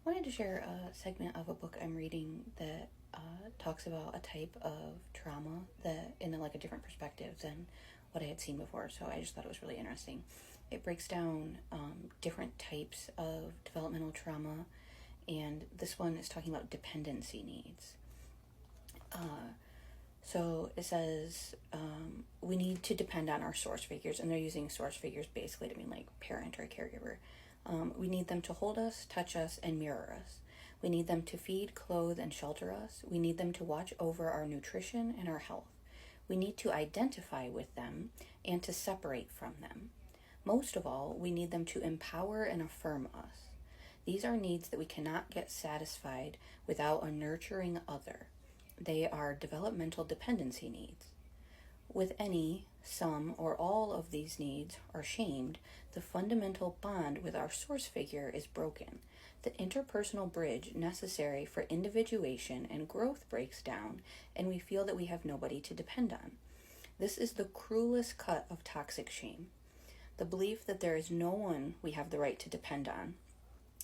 Wanted to share a segment of a book I'm reading that talks about a type of trauma that in like a different perspective than what I had seen before. So I just thought it was really interesting. It breaks down different types of developmental trauma, and this one is talking about dependency needs. So it says we need to depend on our source figures, and they're using source figures basically to mean like parent or caregiver. We need them to hold us, touch us, and mirror us. We need them to feed, clothe, and shelter us. We need them to watch over our nutrition and our health. We need to identify with them and to separate from them. Most of all, we need them to empower and affirm us. These are needs that we cannot get satisfied without a nurturing other. They are developmental dependency needs. With any, some, or all of these needs are shamed, the fundamental bond with our source figure is broken. The interpersonal bridge necessary for individuation and growth breaks down, and we feel that we have nobody to depend on. This is the cruelest cut of toxic shame. The belief that there is no one we have the right to depend on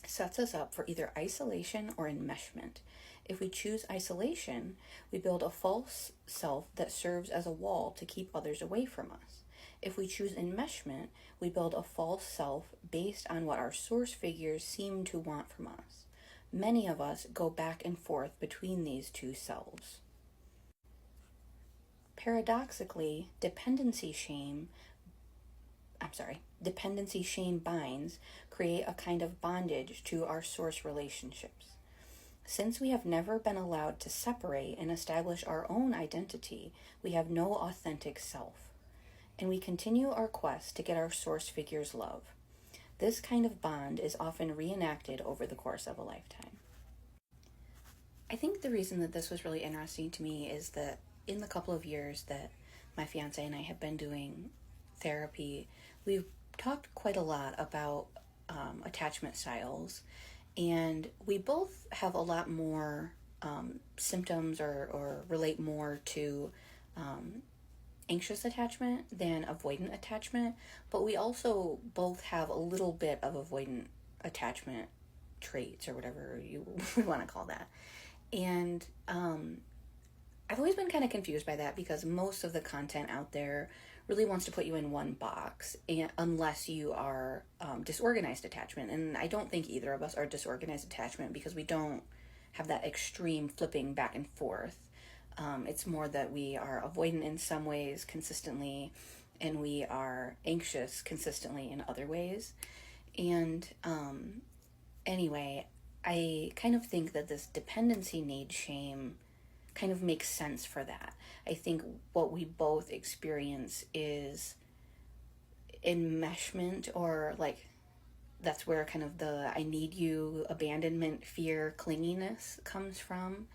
sets us up for either isolation or enmeshment. If we choose isolation, we build a false self that serves as a wall to keep others away from us. If we choose enmeshment, we build a false self based on what our source figures seem to want from us. Many of us go back and forth between these two selves. Paradoxically, dependency shame binds create a kind of bondage to our source relationships. Since we have never been allowed to separate and establish our own identity, we have no authentic self, and we continue our quest to get our source figure's love. This kind of bond is often reenacted over the course of a lifetime. I think the reason that this was really interesting to me is that in the couple of years that my fiance and I have been doing therapy, we've talked quite a lot about attachment styles, and we both have a lot more symptoms or relate more to anxious attachment than avoidant attachment, but we also both have a little bit of avoidant attachment traits or whatever you would want to call that. And I've always been kind of confused by that because most of the content out there really wants to put you in one box, and unless you are disorganized attachment. And I don't think either of us are disorganized attachment because we don't have that extreme flipping back and forth. It's more that we are avoidant in some ways consistently, and we are anxious consistently in other ways. And anyway, I kind of think that this dependency need shame kind of makes sense for that. I think what we both experience is enmeshment, or like that's where kind of the I need you, abandonment, fear, clinginess comes from.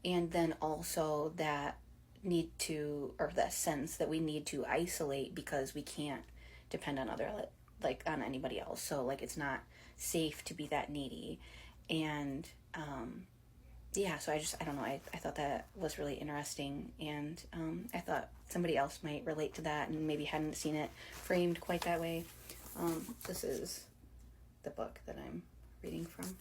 And then also that need to, or that sense that we need to isolate because we can't depend on on anybody else. So like it's not safe to be that needy. And so I don't know, I thought that was really interesting, and I thought somebody else might relate to that and maybe hadn't seen it framed quite that way. This is the book that I'm reading from.